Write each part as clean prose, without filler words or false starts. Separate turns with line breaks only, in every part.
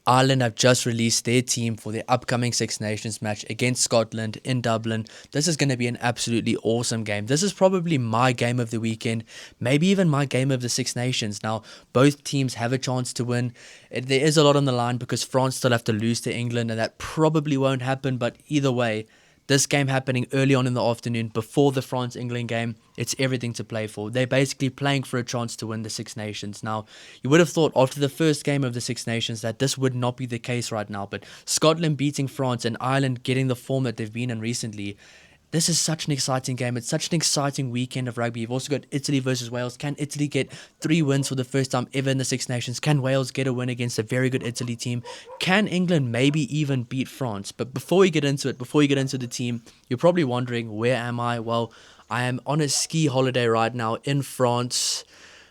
Ireland have just released their team for their upcoming Six Nations match against Scotland in Dublin. This is going to be an absolutely awesome game. This is probably my game of the weekend, maybe even my game of the Six Nations. Now, both teams have a chance to win. There is a lot on the line because France still have to lose to England, and that probably won't happen, but either way, this game happening early on in the afternoon before the France-England game, it's everything to play for. They're basically playing for a chance to win the Six Nations. Now, you would have thought after the first game of the Six Nations that this would not be the case right now, but Scotland beating France and Ireland getting the form that they've been in recently, this is such an exciting game. It's such an exciting weekend of rugby. You've also got Italy versus Wales. Can Italy get 3 wins for the first time ever in the Six Nations? Can Wales get a win against a very good Italy team? Can England maybe even beat France? But before we get into it, before we get into the team, you're probably wondering, where am I? Well, I am on a ski holiday right now in France.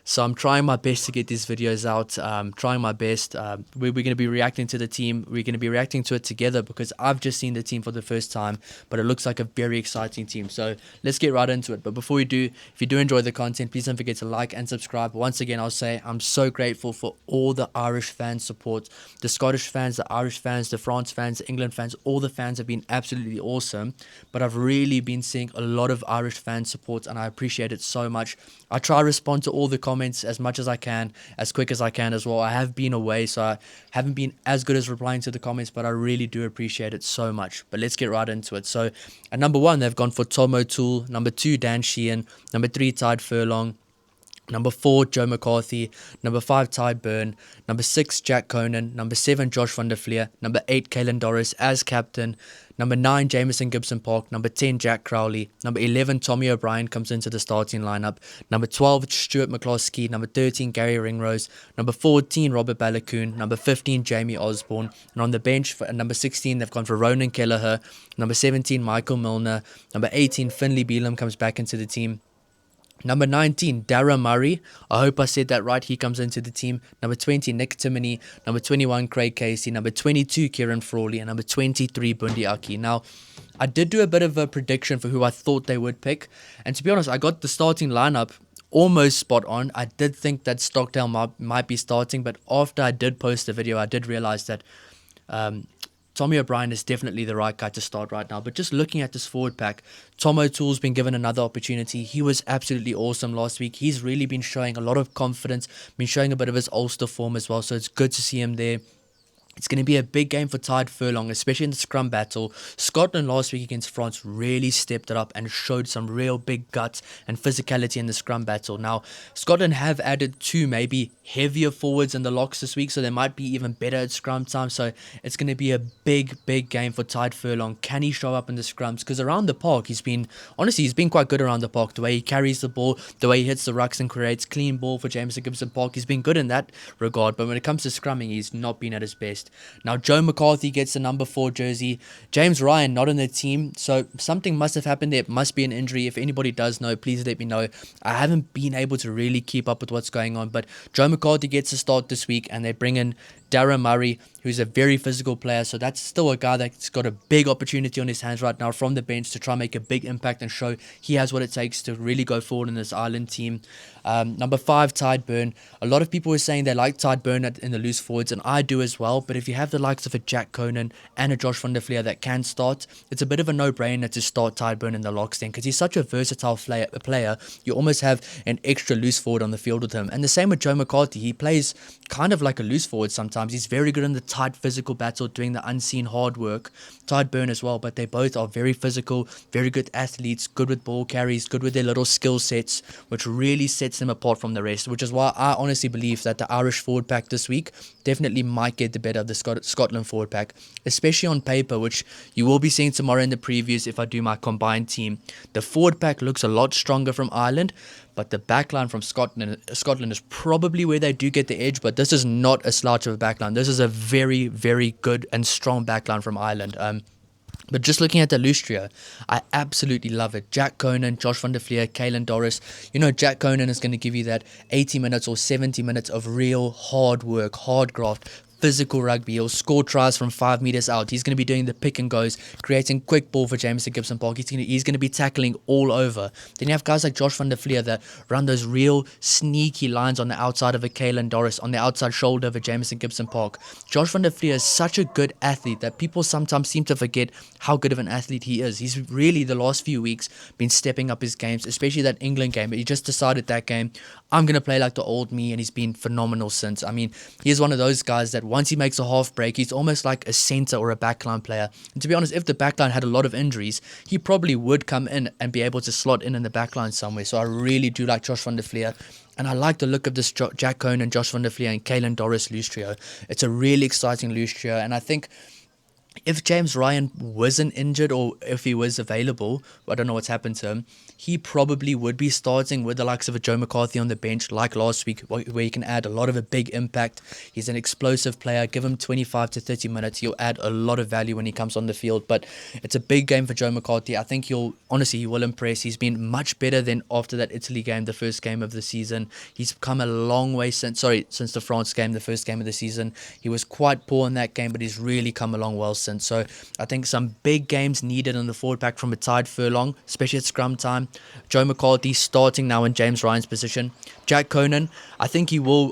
So I'm trying my best to get these videos out, trying my best. We're going to be reacting to the team. We're going to be reacting to it together because I've just seen the team for the first time, but it looks like a very exciting team. So let's get right into it. But before we do, if you do enjoy the content, please don't forget to like and subscribe. Once again, I'll say I'm so grateful for all the Irish fan support. The Scottish fans, the Irish fans, the France fans, the England fans, all the fans have been absolutely awesome. But I've really been seeing a lot of Irish fan support, and I appreciate it so much. I try to respond to all the comments as much as I can, as quick as I can as well. I have been away, so I haven't been as good as replying to the comments, but I really do appreciate it so much. But let's get right into it. So at number 1, they've gone for Tom O'Toole. Number 2, Dan Sheehan. Number 3, Tide Furlong. Number 4, Joe McCarthy. Number 5, Ty Byrne. Number 6, Jack Conan. Number 7, Josh van der Fleer. Number 8, Caelan Doris as captain. Number 9, Jamison Gibson Park. Number 10, Jack Crowley. Number 11, Tommy O'Brien comes into the starting lineup. Number 12, Stuart McCloskey. Number 13, Gary Ringrose. Number 14, Robert Balakoon. Number 15, Jamie Osborne. And on the bench, for number 16, they've gone for Ronan Kelleher. Number 17, Michael Milner. Number 18, Finlay Bealham comes back into the team. Number 19, Dara Murray. I hope I said that right. He comes into the team. Number 20, Nick Timoney. Number 21, Craig Casey. Number 22, Kieran Frawley. And number 23, Bundi Aki. Now, I did do a bit of a prediction for who I thought they would pick. And to be honest, I got the starting lineup almost spot on. I did think that Stockdale might be starting. But after I did post the video, I did realize that Tommy O'Brien is definitely the right guy to start right now. But just looking at this forward pack, Tom O'Toole's been given another opportunity. He was absolutely awesome last week. He's really been showing a lot of confidence, been showing a bit of his Ulster form as well. So it's good to see him there. It's going to be a big game for Tide Furlong, especially in the scrum battle. Scotland last week against France really stepped it up and showed some real big guts and physicality in the scrum battle. Now, Scotland have added 2 maybe heavier forwards in the locks this week, so they might be even better at scrum time. So it's going to be a big game for Tide Furlong. Can he show up in the scrums? Because around the park, he's been quite good around the park. The way he carries the ball, the way he hits the rucks and creates clean ball for Jamison Gibson Park, he's been good in that regard. But when it comes to scrumming, he's not been at his best. Now, Joe McCarthy gets the number 4 jersey. James Ryan not in the team, so something must have happened there. It must be an injury. If anybody does know, please let me know. I haven't been able to really keep up with what's going on, but Joe McCarthy gets a start this week, and they bring in Dara Murray, who's a very physical player. So that's still a guy that's got a big opportunity on his hands right now from the bench to try and make a big impact and show he has what it takes to really go forward in this Ireland team. Number 5, Tide Byrne. A lot of people were saying they like Tide Byrne in the loose forwards, and I do as well. But if you have the likes of a Jack Conan and a Josh van der Fleer that can start, it's a bit of a no-brainer to start Tide Byrne in the locks then, because he's such a versatile player. You almost have an extra loose forward on the field with him. And the same with Joe McCarthy. He plays kind of like a loose forward sometimes. He's very good in the tight physical battle, doing the unseen hard work. Tide Byrne as well, but they both are very physical, very good athletes, good with ball carries, good with their little skill sets, which really sets them apart from the rest, which is why I honestly believe that the Irish forward pack this week definitely might get the better of the Scotland forward pack, especially on paper, which you will be seeing tomorrow in the previews if I do my combined team. The forward pack looks a lot stronger from Ireland, but the backline from Scotland is probably where they do get the edge, but this is not a slouch of a backline. This is a very, very good and strong backline from Ireland. But just looking at the loose trio, I absolutely love it. Jack Conan, Josh van der Fleer, Caelan Doris. You know, Jack Conan is going to give you that 80 minutes or 70 minutes of real hard work, hard graft, physical rugby. He'll score tries from 5 meters out. He's going to be doing the pick and goes, creating quick ball for Jameson Gibson Park. He's going to be tackling all over. Then you have guys like Josh van der Flier that run those real sneaky lines on the outside of a Kalen Doris, on the outside shoulder of a Jameson Gibson Park. Josh van der Flier is such a good athlete that people sometimes seem to forget how good of an athlete he is. He's really, the last few weeks, been stepping up his games, especially that England game. But he just decided that game, I'm going to play like the old me, and he's been phenomenal since. I mean, he's one of those guys that once he makes a half break, he's almost like a center or a backline player. And to be honest, if the backline had a lot of injuries, he probably would come in and be able to slot in the backline somewhere. So I really do like Josh van der Flier. And I like the look of this Jack Conan, Josh van der Flier, and Kalen Doris loose trio. It's a really exciting loose trio. And I think if James Ryan wasn't injured, or if he was available, I don't know what's happened to him, he probably would be starting with the likes of a Joe McCarthy on the bench like last week, where he can add a lot of a big impact. He's an explosive player. Give him 25 to 30 minutes. He'll add a lot of value when he comes on the field. But it's a big game for Joe McCarthy. I think he will impress. He's been much better than after that Italy game, the first game of the season. He's come a long way since the France game, the first game of the season. He was quite poor in that game, but he's really come along well since. So I think some big games needed in the forward pack from a tied furlong, especially at scrum time. Joe McCarthy starting now in James Ryan's position. Jack Conan, I think he will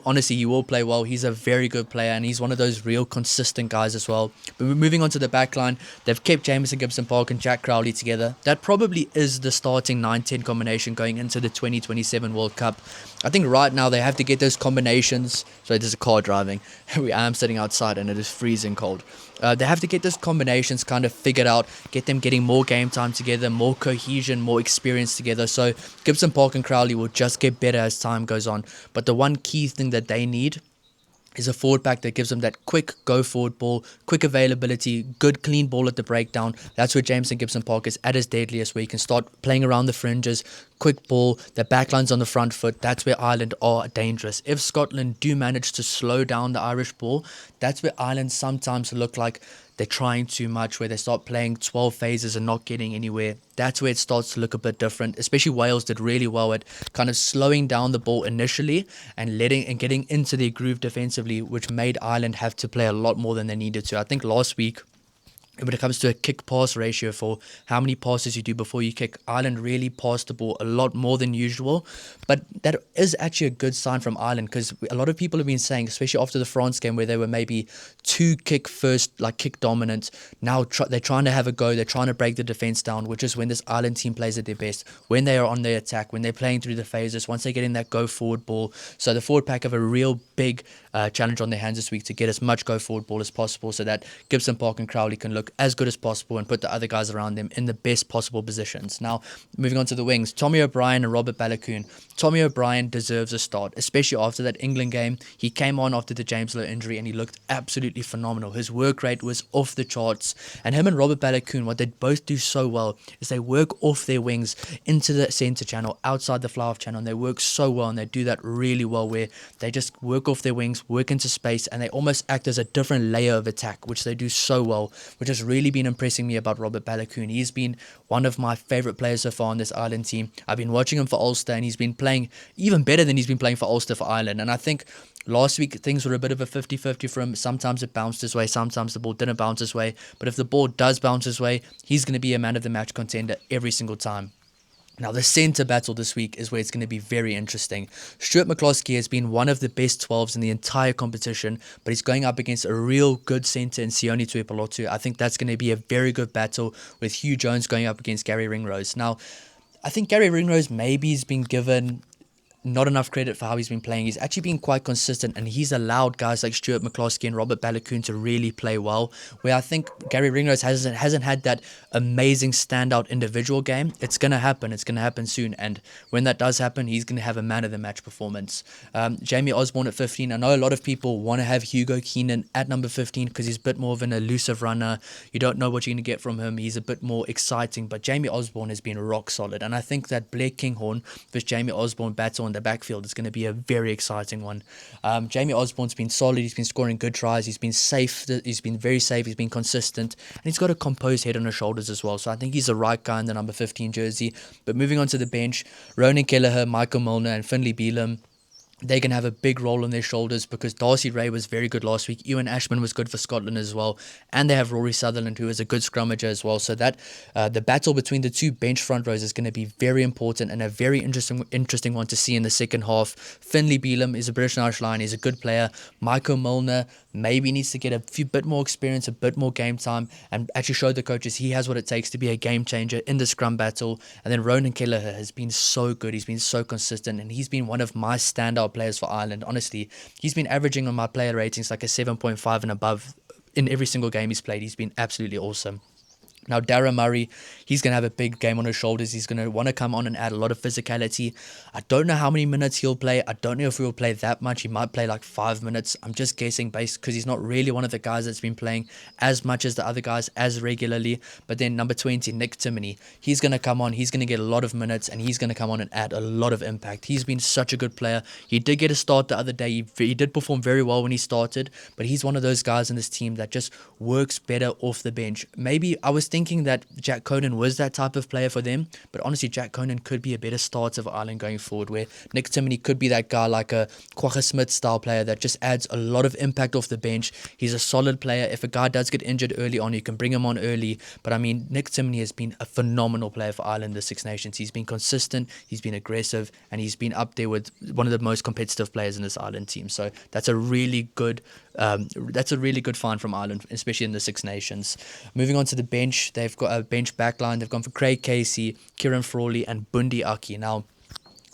play well. He's a very good player, and he's one of those real consistent guys as well. But moving on to the back line, they've kept Jameson Gibson Park and Jack Crowley together. That probably is the starting 9-10 combination going into the 2027 World Cup. I think right now they have to get those combinations. Sorry, there's a car driving. I am sitting outside and it is freezing cold. They have to get those combinations kind of figured out, get them getting more game time together, more cohesion, more experience together. So Gibson Park and Crowley will just get better as time goes on. But the one key thing that they need is a forward pack that gives them that quick go forward ball, quick availability, good clean ball at the breakdown. That's where Jameson Gibson Park is at his deadliest, where you can start playing around the fringes, quick ball, the backlines on the front foot. That's where Ireland are dangerous. If Scotland do manage to slow down the Irish ball, that's where Ireland sometimes look like they're trying too much, where they start playing 12 phases and not getting anywhere. That's where it starts to look a bit different. Especially Wales did really well at kind of slowing down the ball initially and getting into their groove defensively, which made Ireland have to play a lot more than they needed to. I think last week, when it comes to a kick-pass ratio for how many passes you do before you kick, Ireland really passed the ball a lot more than usual. But that is actually a good sign from Ireland, because a lot of people have been saying, especially after the France game where they were maybe too kick first, like kick dominant, now they're trying to have a go, they're trying to break the defense down, which is when this Ireland team plays at their best, when they are on their attack, when they're playing through the phases, once they get in that go forward ball. So the forward pack have a real big challenge on their hands this week to get as much go forward ball as possible, so that Gibson Park and Crowley can look as good as possible and put the other guys around them in the best possible positions. Now, moving on to the wings, Tommy O'Brien and Robert Balakoon. Tommy O'Brien deserves a start, especially after that England game. He came on after the James Lowe injury and he looked absolutely phenomenal. His work rate was off the charts. And him and Robert Balakoon, what they both do so well is they work off their wings into the centre channel, outside the fly-off channel, and they work so well, and they do that really well, where they just work off their wings, work into space, and they almost act as a different layer of attack, which they do so well, which has really been impressing me about Robert Balakoon. He's been one of my favourite players so far on this Ireland team. I've been watching him for Ulster, and he's been playing even better than he's been playing for Ulster for Ireland. And I think last week things were a bit of a 50-50 for him. Sometimes it bounced his way, sometimes the ball didn't bounce his way. But if the ball does bounce his way, he's going to be a man of the match contender every single time. Now, the centre battle this week is where it's going to be very interesting. Stuart McCloskey has been one of the best 12s in the entire competition, but he's going up against a real good centre in Sione Tuipulotu. I think that's going to be a very good battle, with Hugh Jones going up against Gary Ringrose. Now, I think Gary Ringrose maybe has been given not enough credit for how he's been playing. He's actually been quite consistent, and he's allowed guys like Stuart McCloskey and Robert Balakoon to really play well, where I think Gary Ringrose hasn't had that amazing standout individual game. It's going to happen. It's going to happen soon, and when that does happen, he's going to have a man of the match performance. Jamie Osborne at 15. I know a lot of people want to have Hugo Keenan at number 15 because he's a bit more of an elusive runner. You don't know what you're going to get from him. He's a bit more exciting, but Jamie Osborne has been rock solid, and I think that Blair Kinghorn versus Jamie Osborne battle in the backfield is going to be a very exciting one. Jamie Osborne's been solid. He's been scoring good tries. He's been safe. He's been very safe. He's been consistent, and he's got a composed head on his shoulders as well. So I think he's the right guy in the number 15 jersey. But moving on to the bench, Ronan Kelleher, Michael Milner, and Finlay Beelum. they're going to have a big role on their shoulders because Darcy Ray was very good last week. Ewan Ashman was good for Scotland as well. And they have Rory Sutherland, who is a good scrummager as well. So that the battle between the two bench front rows is going to be very important and a very interesting one to see in the second half. Finlay Bealham is a British Irish Lion. He's a good player. Michael Milner maybe needs to get a bit more experience, a bit more game time, and actually show the coaches he has what it takes to be a game changer in the scrum battle. And then Ronan Kelleher has been so good. He's been so consistent, and he's been one of my standout players for Ireland. Honestly, he's been averaging on my player ratings like a 7.5 and above in every single game he's played. He's been absolutely awesome. Now, Darragh Murray, he's going to have a big game on his shoulders. He's going to want to come on and add a lot of physicality. I don't know how many minutes he'll play. I don't know if he'll play that much. He might play like 5 minutes. I'm just guessing based because he's not really one of the guys that's been playing as much as the other guys as regularly. But then number 20, Nick Timoney, he's going to come on. He's going to get a lot of minutes and he's going to come on and add a lot of impact. He's been such a good player. He did get a start the other day. He did perform very well when he started, but he's one of those guys in this team that just works better off the bench. Maybe I was thinking that Jack Conan was that type of player for them, but honestly Jack Conan could be a better starter for Ireland going forward, where Nick Timoney could be that guy like a Kwagga Smith style player that just adds a lot of impact off the bench. He's a solid player. If a guy does get injured early on, you can bring him on early, but I mean Nick Timoney has been a phenomenal player for Ireland, the Six Nations. He's been consistent, he's been aggressive, and he's been up there with one of the most competitive players in this Ireland team. So that's a really good find from Ireland, especially in the Six Nations. Moving on to the bench, they've got a bench backline. They've gone for Craig Casey, Kieran Frawley, and Bundi Aki. Now,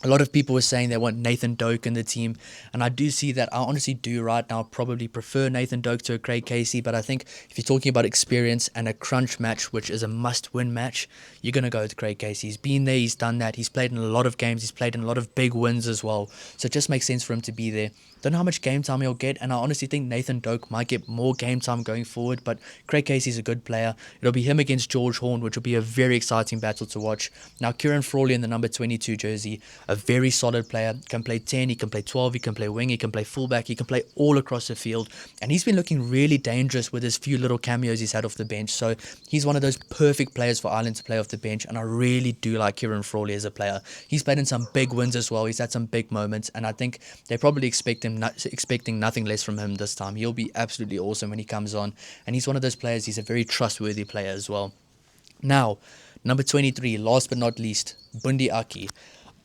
a lot of people were saying they want Nathan Doak in the team, and I do see that. I honestly do right now probably prefer Nathan Doak to a Craig Casey, but I think if you're talking about experience and a crunch match, which is a must-win match, you're going to go with Craig Casey. He's been there, he's done that, he's played in a lot of games, he's played in a lot of big wins as well, so it just makes sense for him to be there. Don't know how much game time he'll get, and I honestly think Nathan Doak might get more game time going forward, but Craig Casey's a good player. It'll be him against George Horn, which will be a very exciting battle to watch. Now, Kieran Frawley in the number 22 jersey, a very solid player, can play 10, he can play 12, he can play wing, he can play fullback, he can play all across the field, and he's been looking really dangerous with his few little cameos he's had off the bench, so he's one of those perfect players for Ireland to play off the bench, and I really do like Kieran Frawley as a player. He's played in some big wins as well, he's had some big moments, and I think they probably expecting nothing less from him this time. He'll be absolutely awesome when he comes on, and he's one of those players, he's a very trustworthy player as well. Now, number 23, last but not least, Bundi Aki.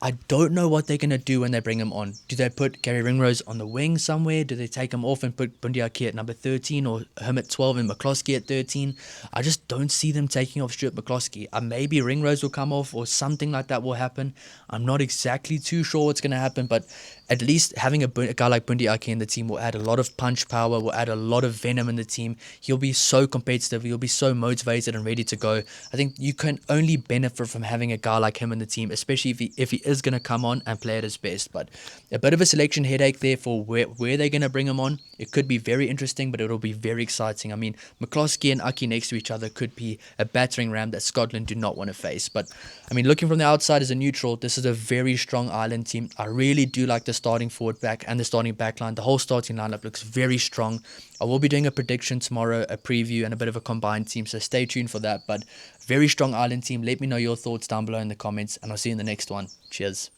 I don't know what they're going to do when they bring him on. Do they put Gary Ringrose on the wing somewhere? Do they take him off and put Bundi Aki at number 13 or him at 12 and McCloskey at 13? I just don't see them taking off Stuart McCloskey. Maybe Ringrose will come off or something like that will happen. I'm not exactly too sure what's going to happen, but at least having a guy like Bundi Aki in the team will add a lot of punch power, will add a lot of venom in the team. He'll be so competitive. He'll be so motivated and ready to go. I think you can only benefit from having a guy like him in the team, especially if he is going to come on and play at his best. But a bit of a selection headache there for where they're going to bring him on. It could be very interesting, but it'll be very exciting. I mean, McCloskey and Aki next to each other could be a battering ram that Scotland do not want to face. But, I mean, looking from the outside as a neutral, this is a very strong Ireland team. I really do like the starting forward back and the starting backline. The whole starting lineup looks very strong. I will be doing a prediction tomorrow, a preview, and a bit of a combined team, so stay tuned for that. But very strong Ireland team. Let me know your thoughts down below in the comments, and I'll see you in the next one. Cheers.